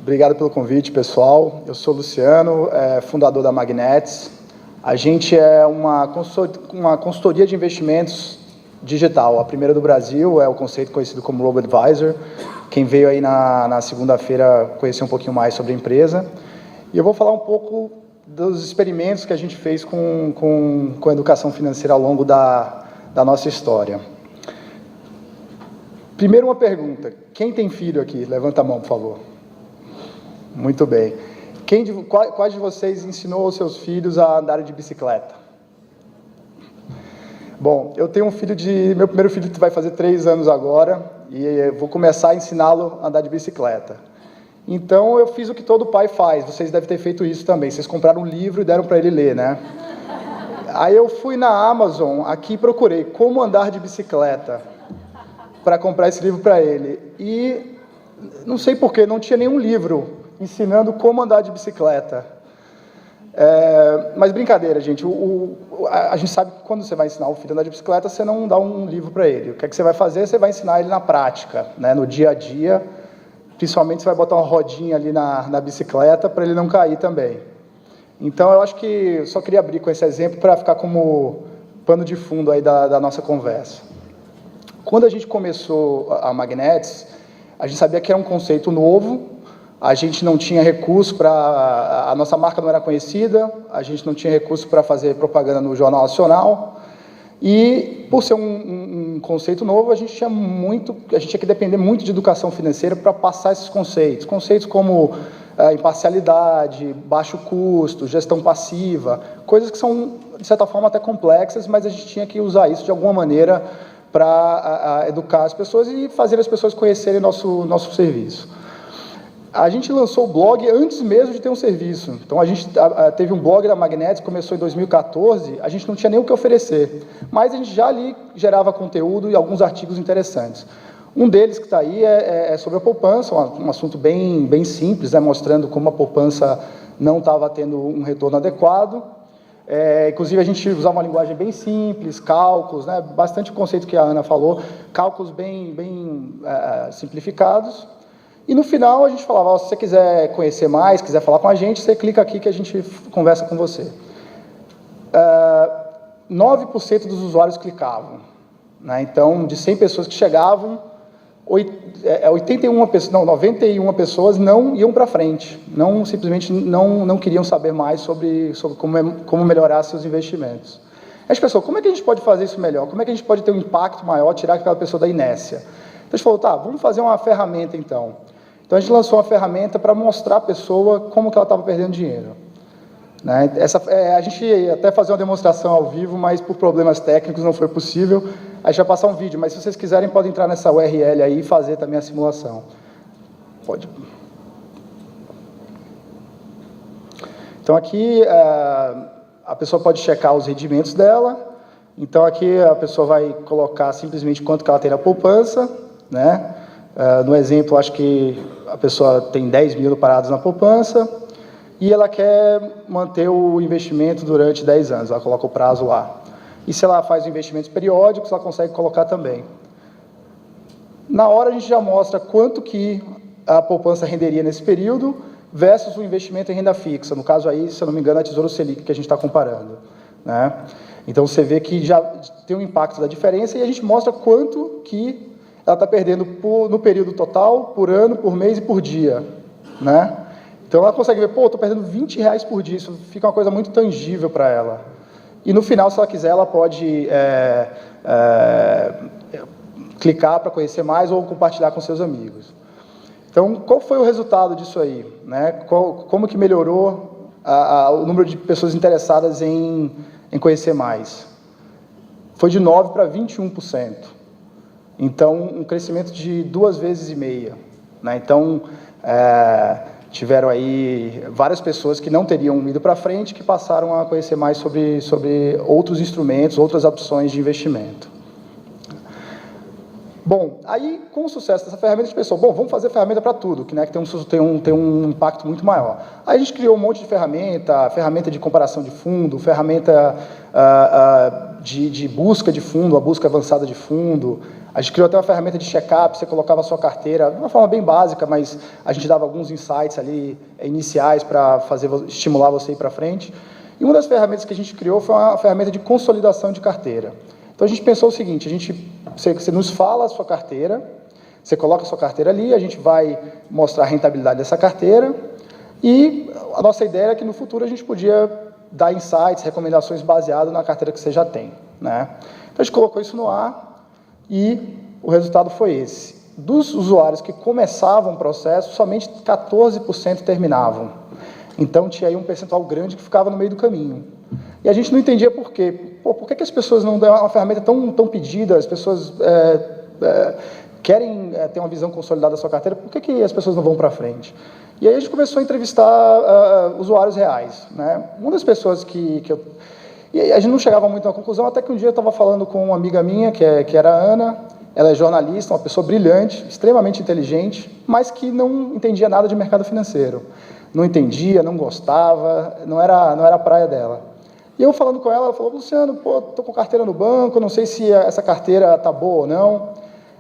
Obrigado pelo convite, pessoal. Eu sou o Luciano, fundador da Magnetics. A gente é uma consultoria de investimentos digital. A primeira do Brasil, é o conceito conhecido como Robo-Advisor. Quem veio aí na segunda-feira conhecer um pouquinho mais sobre a empresa. E eu vou falar um pouco dos experimentos que a gente fez com a educação financeira ao longo da nossa história. Primeiro uma pergunta. Quem tem filho aqui? Levanta a mão, por favor. Muito bem. Quais de vocês ensinou os seus filhos a andarem de bicicleta? Bom, eu tenho um filho meu primeiro filho vai fazer 3 anos agora, e eu vou começar a ensiná-lo a andar de bicicleta. Então, eu fiz o que todo pai faz, vocês devem ter feito isso também, vocês compraram um livro e deram para ele ler, né? Aí eu fui na Amazon, aqui procurei como andar de bicicleta, para comprar esse livro para ele, e não sei porquê, não tinha nenhum livro ensinando como andar de bicicleta. Mas brincadeira, gente. A gente sabe que quando você vai ensinar o filho a andar de bicicleta, você não dá um livro para ele. O que é que você vai fazer? Você vai ensinar ele na prática, né? No dia a dia. Principalmente você vai botar uma rodinha ali na bicicleta para ele não cair também. Então, eu acho que eu só queria abrir com esse exemplo para ficar como pano de fundo aí da nossa conversa. Quando a gente começou a Magnetics, a gente sabia que era um conceito novo. A gente não tinha recurso a nossa marca não era conhecida, a gente não tinha recurso para fazer propaganda no Jornal Nacional, e por ser um conceito novo, a gente tinha que depender muito de educação financeira para passar esses conceitos como imparcialidade, baixo custo, gestão passiva, coisas que são, de certa forma, até complexas, mas a gente tinha que usar isso de alguma maneira para educar as pessoas e fazer as pessoas conhecerem nosso serviço. A gente lançou o blog antes mesmo de ter um serviço. Então, a gente teve um blog da Magnetics, começou em 2014, a gente não tinha nem o que oferecer, mas a gente já ali gerava conteúdo e alguns artigos interessantes. Um deles que está aí é sobre a poupança, um assunto bem simples, né, mostrando como a poupança não estava tendo um retorno adequado. Inclusive, a gente usava uma linguagem bem simples, cálculos, né, bastante o conceito que a Ana falou, cálculos bem simplificados. E no final a gente falava, se você quiser conhecer mais, quiser falar com a gente, você clica aqui que a gente conversa com você. 9% dos usuários clicavam, né? Então, de 100 pessoas que chegavam, 91 pessoas não iam para frente, simplesmente não queriam saber mais sobre como melhorar seus investimentos. A gente pensou, como é que a gente pode fazer isso melhor? Como é que a gente pode ter um impacto maior, tirar aquela pessoa da inércia? Então a gente falou, vamos fazer uma ferramenta então. Então a gente lançou uma ferramenta para mostrar à pessoa como que ela estava perdendo dinheiro. Né? A gente ia até fazer uma demonstração ao vivo, mas por problemas técnicos não foi possível. A gente vai passar um vídeo, mas se vocês quiserem podem entrar nessa URL aí e fazer também a simulação. Pode. Então aqui a pessoa pode checar os rendimentos dela. Então aqui a pessoa vai colocar simplesmente quanto que ela tem na poupança, né? No exemplo, acho que a pessoa tem 10 mil parados na poupança e ela quer manter o investimento durante 10 anos, ela coloca o prazo lá. E se ela faz investimentos periódicos, ela consegue colocar também. Na hora a gente já mostra quanto que a poupança renderia nesse período versus o investimento em renda fixa. No caso aí, se eu não me engano, é a Tesouro Selic que a gente está comparando, né? Então você vê que já tem um impacto da diferença e a gente mostra quanto que ela está perdendo no período total, por ano, por mês e por dia, né? Então ela consegue ver, estou perdendo R$20 por dia, isso fica uma coisa muito tangível para ela. E no final, se ela quiser, ela pode clicar para conhecer mais ou compartilhar com seus amigos. Então, qual foi o resultado disso aí, né? Como que melhorou o número de pessoas interessadas em conhecer mais? Foi de 9% para 21%. Então, um crescimento de 2,5 vezes. Né? Então, tiveram aí várias pessoas que não teriam ido para frente, que passaram a conhecer mais sobre outros instrumentos, outras opções de investimento. Bom, aí com o sucesso dessa ferramenta, a gente pensou, vamos fazer ferramenta para tudo, que, né, que tem um impacto muito maior. Aí a gente criou um monte de ferramenta de comparação de fundo, ferramenta de busca de fundo, a busca avançada de fundo. A gente criou até uma ferramenta de check-up, você colocava a sua carteira, de uma forma bem básica, mas a gente dava alguns insights ali iniciais para estimular você a ir para frente. E uma das ferramentas que a gente criou foi uma ferramenta de consolidação de carteira. Então a gente pensou o seguinte, você nos fala a sua carteira, você coloca a sua carteira ali, a gente vai mostrar a rentabilidade dessa carteira, e a nossa ideia era que no futuro a gente podia dar insights, recomendações baseadas na carteira que você já tem, né? Então a gente colocou isso no ar, e o resultado foi esse. Dos usuários que começavam o processo, somente 14% terminavam. Então tinha aí um percentual grande que ficava no meio do caminho. E a gente não entendia por quê. Por que as pessoas não dão uma ferramenta tão pedida, as pessoas querem ter uma visão consolidada da sua carteira, por que as pessoas não vão para frente? E aí a gente começou a entrevistar usuários reais, né? Uma das pessoas e a gente não chegava muito na conclusão, até que um dia eu estava falando com uma amiga minha, que era a Ana. Ela é jornalista, uma pessoa brilhante, extremamente inteligente, mas que não entendia nada de mercado financeiro. Não entendia, não gostava, não era a praia dela. E eu falando com ela, ela falou, Luciano, estou com carteira no banco, não sei se essa carteira está boa ou não.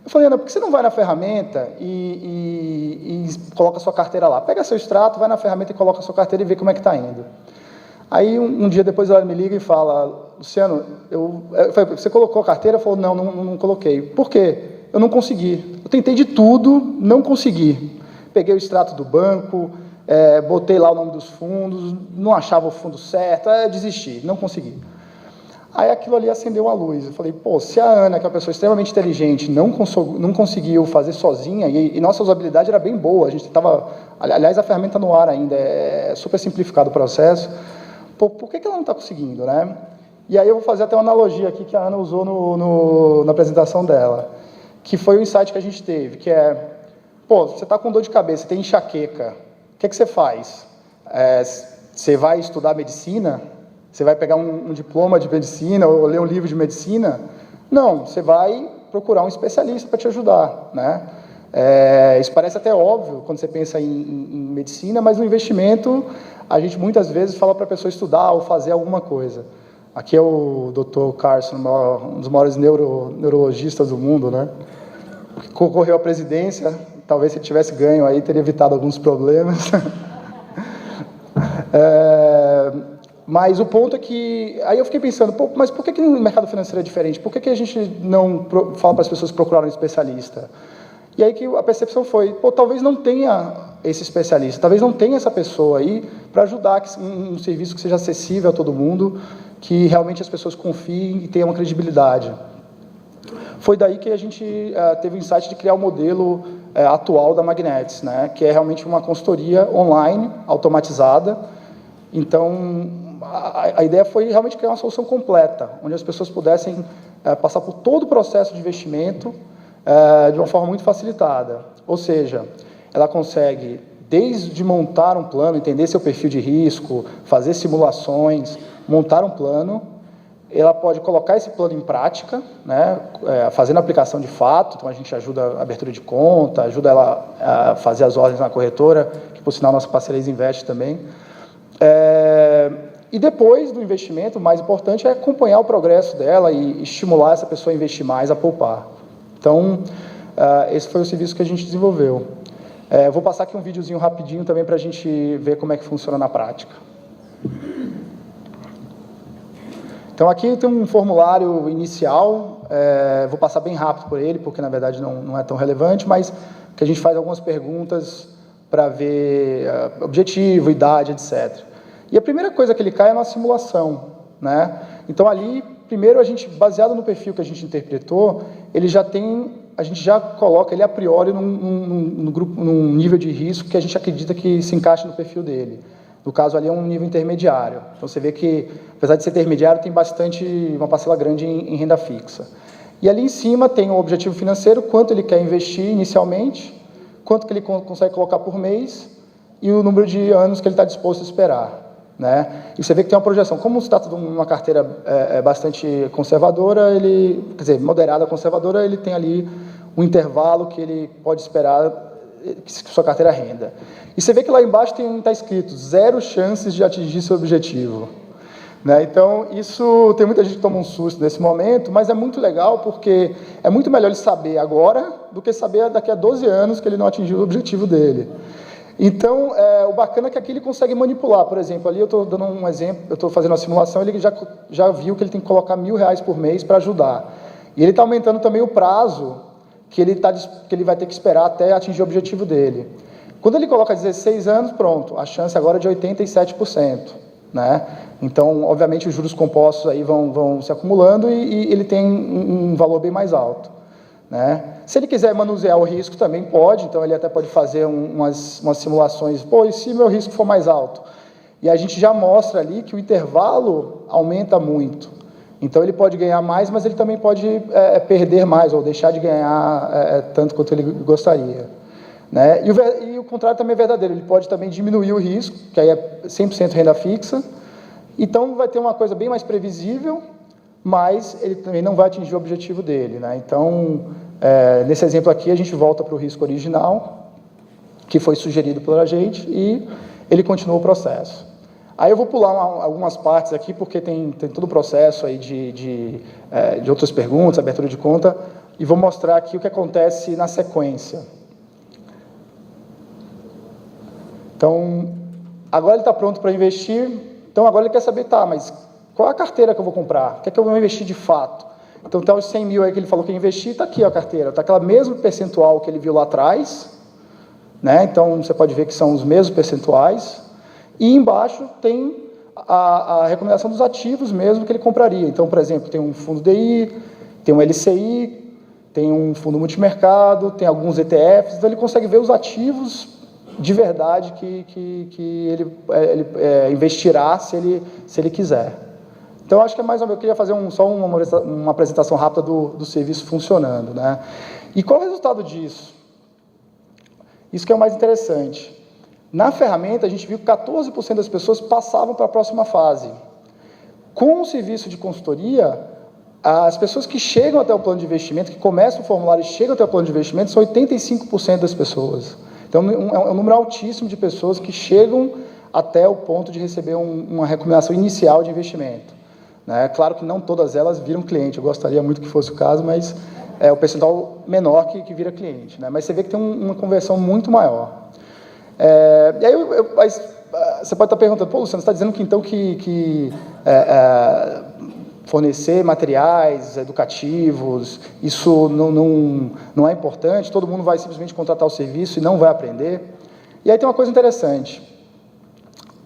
Eu falei, Ana, por que você não vai na ferramenta e coloca a sua carteira lá? Pega seu extrato, vai na ferramenta e coloca a sua carteira e vê como é que está indo. Aí, um dia depois, ela me liga e fala, Luciano, você colocou a carteira? Eu falei, não coloquei. Por quê? Eu não consegui. Eu tentei de tudo, não consegui. Peguei o extrato do banco, botei lá o nome dos fundos, não achava o fundo certo, desisti, não consegui. Aí aquilo ali acendeu uma luz. Eu falei, se a Ana, que é uma pessoa extremamente inteligente, não conseguiu fazer sozinha, e nossa usabilidade era bem boa, a gente estava, aliás, a ferramenta no ar ainda, é super simplificado o processo. Por que ela não está conseguindo, né? E aí eu vou fazer até uma analogia aqui que a Ana usou na apresentação dela, que foi o insight que a gente teve, que você está com dor de cabeça, tem enxaqueca, o que você faz? Você vai estudar medicina? Você vai pegar um diploma de medicina ou ler um livro de medicina? Não, você vai procurar um especialista para te ajudar, né? Isso parece até óbvio quando você pensa em medicina, mas no investimento a gente muitas vezes fala para a pessoa estudar ou fazer alguma coisa. Aqui é o Dr. Carson, um dos maiores neurologistas do mundo, né? Que concorreu à presidência, talvez se ele tivesse ganho aí teria evitado alguns problemas. Mas o ponto é que, aí eu fiquei pensando, mas por que o mercado financeiro é diferente? Por que a gente não fala para as pessoas procurarem um especialista? E aí que a percepção foi, talvez não tenha esse especialista, talvez não tenha essa pessoa aí para ajudar um serviço que seja acessível a todo mundo, que realmente as pessoas confiem e tenham uma credibilidade. Foi daí que a gente teve o insight de criar o modelo atual da Magnetics, né, que é realmente uma consultoria online, automatizada. Então, a ideia foi realmente criar uma solução completa, onde as pessoas pudessem passar por todo o processo de investimento de uma forma muito facilitada. Ou seja, ela consegue, desde montar um plano, entender seu perfil de risco, fazer simulações, montar um plano, ela pode colocar esse plano em prática, né, fazendo a aplicação de fato. Então a gente ajuda a abertura de conta, ajuda ela a fazer as ordens na corretora, que por sinal nossa parceria Invest também. E depois do investimento, o mais importante é acompanhar o progresso dela e estimular essa pessoa a investir mais, a poupar. Então, esse foi o serviço que a gente desenvolveu. Vou passar aqui um videozinho rapidinho também para a gente ver como é que funciona na prática. Então, aqui tem um formulário inicial, vou passar bem rápido por ele, porque na verdade não é tão relevante, mas que a gente faz algumas perguntas para ver objetivo, idade, etc. E a primeira coisa que ele cai é uma simulação, né? Então, ali, primeiro, baseado no perfil que a gente interpretou, a gente já coloca ele a priori num nível de risco que a gente acredita que se encaixa no perfil dele. No caso ali é um nível intermediário. Então você vê que, apesar de ser intermediário, tem uma parcela grande em renda fixa. E ali em cima tem o objetivo financeiro, quanto ele quer investir inicialmente, quanto que ele consegue colocar por mês e o número de anos que ele está disposto a esperar, né? E você vê que tem uma projeção. Como se trata de uma carteira bastante conservadora, quer dizer, moderada conservadora, ele tem ali um intervalo que ele pode esperar que sua carteira renda. E você vê que lá embaixo está escrito 0 chances de atingir seu objetivo. Né? Então, isso tem muita gente que toma um susto nesse momento, mas é muito legal porque é muito melhor ele saber agora do que saber daqui a 12 anos que ele não atingiu o objetivo dele. Então, o bacana é que aqui ele consegue manipular. Por exemplo, ali eu estou dando um exemplo, eu estou fazendo uma simulação, ele já viu que ele tem que colocar R$1.000 por mês para ajudar. E ele está aumentando também o prazo que ele vai ter que esperar até atingir o objetivo dele. Quando ele coloca 16 anos, pronto, a chance agora é de 87%. Né? Então, obviamente, os juros compostos aí vão se acumulando e ele tem um valor bem mais alto. Né? Se ele quiser manusear o risco, também pode, então ele até pode fazer umas simulações, e se meu risco for mais alto? E a gente já mostra ali que o intervalo aumenta muito. Então ele pode ganhar mais, mas ele também pode perder mais, ou deixar de ganhar tanto quanto ele gostaria. Né? E o contrário também é verdadeiro, ele pode também diminuir o risco, que aí é 100% renda fixa, então vai ter uma coisa bem mais previsível, mas ele também não vai atingir o objetivo dele. Né? Então, nesse exemplo aqui, a gente volta para o risco original, que foi sugerido pela gente, e ele continua o processo. Aí eu vou pular algumas partes aqui, porque tem todo o processo aí de outras perguntas, abertura de conta, e vou mostrar aqui o que acontece na sequência. Então, agora ele está pronto para investir, então agora ele quer saber, mas qual é a carteira que eu vou comprar? O que é que eu vou investir de fato? Então, tá os 100 mil aí que ele falou que ia investir, está aqui a carteira, está aquela mesmo percentual que ele viu lá atrás, né? Então, você pode ver que são os mesmos percentuais, e embaixo tem a recomendação dos ativos mesmo que ele compraria. Então, por exemplo, tem um fundo DI, tem um LCI, tem um fundo multimercado, tem alguns ETFs, então ele consegue ver os ativos de verdade que ele investirá se ele quiser. Então, acho que é mais ou menos, eu queria fazer só uma apresentação rápida do serviço funcionando. Né? E qual é o resultado disso? Isso que é o mais interessante. Na ferramenta, a gente viu que 14% das pessoas passavam para a próxima fase. Com o serviço de consultoria, as pessoas que chegam até o plano de investimento, que começam o formulário e chegam até o plano de investimento, são 85% das pessoas. Então, é um número altíssimo de pessoas que chegam até o ponto de receber uma recomendação inicial de investimento. Né? Claro que não todas elas viram cliente, eu gostaria muito que fosse o caso, mas é o percentual menor que vira cliente. Né? Mas você vê que tem uma conversão muito maior. E aí, você pode estar perguntando, Luciano, você está dizendo que então fornecer materiais educativos, isso não é importante, todo mundo vai simplesmente contratar o serviço e não vai aprender. E aí tem uma coisa interessante.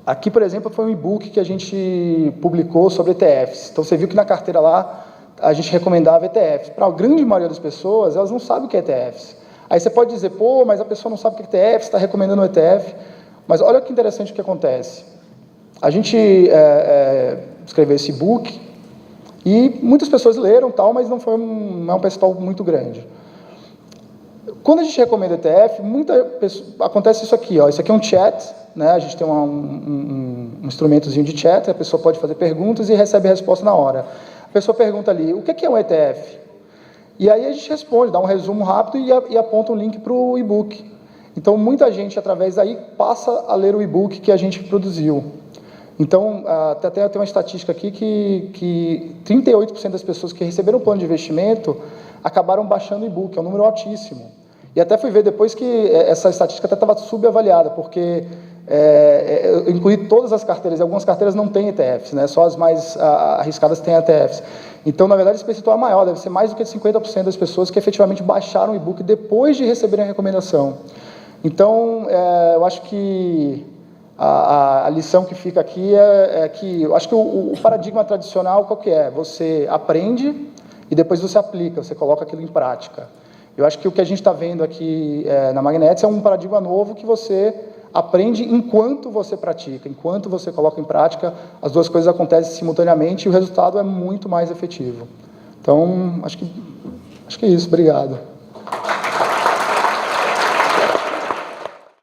Aqui, por exemplo, foi um e-book que a gente publicou sobre ETFs. Então, você viu que na carteira lá, a gente recomendava ETFs. Para a grande maioria das pessoas, elas não sabem o que é ETFs. Aí você pode dizer, mas a pessoa não sabe o que é ETF, está recomendando um ETF. Mas olha que interessante o que acontece. A gente escreveu esse e-book e muitas pessoas leram, mas não é um percentual muito grande. Quando a gente recomenda ETF, acontece isso aqui. Isso aqui é um chat, né? A gente tem um instrumentozinho de chat, a pessoa pode fazer perguntas e recebe a resposta na hora. A pessoa pergunta ali, o que é um ETF? E aí a gente responde, dá um resumo rápido e aponta um link para o e-book. Então, muita gente, através daí, passa a ler o e-book que a gente produziu. Então, até tem uma estatística aqui que 38% das pessoas que receberam o plano de investimento acabaram baixando o e-book, é um número altíssimo. E até fui ver depois que essa estatística até estava subavaliada, porque eu incluí todas as carteiras, e algumas carteiras não têm ETFs, né? Só as mais arriscadas têm ETFs. Então, na verdade, esse percentual é maior, deve ser mais do que 50% das pessoas que efetivamente baixaram o e-book depois de receberem a recomendação. Então, eu acho que a lição que fica aqui é que, eu acho que o paradigma tradicional qual que é? Você aprende e depois você aplica, você coloca aquilo em prática. Eu acho que o que a gente está vendo aqui na Magnetics é um paradigma novo que você aprende enquanto você pratica, enquanto você coloca em prática, as duas coisas acontecem simultaneamente e o resultado é muito mais efetivo. Então, acho que é isso. Obrigado.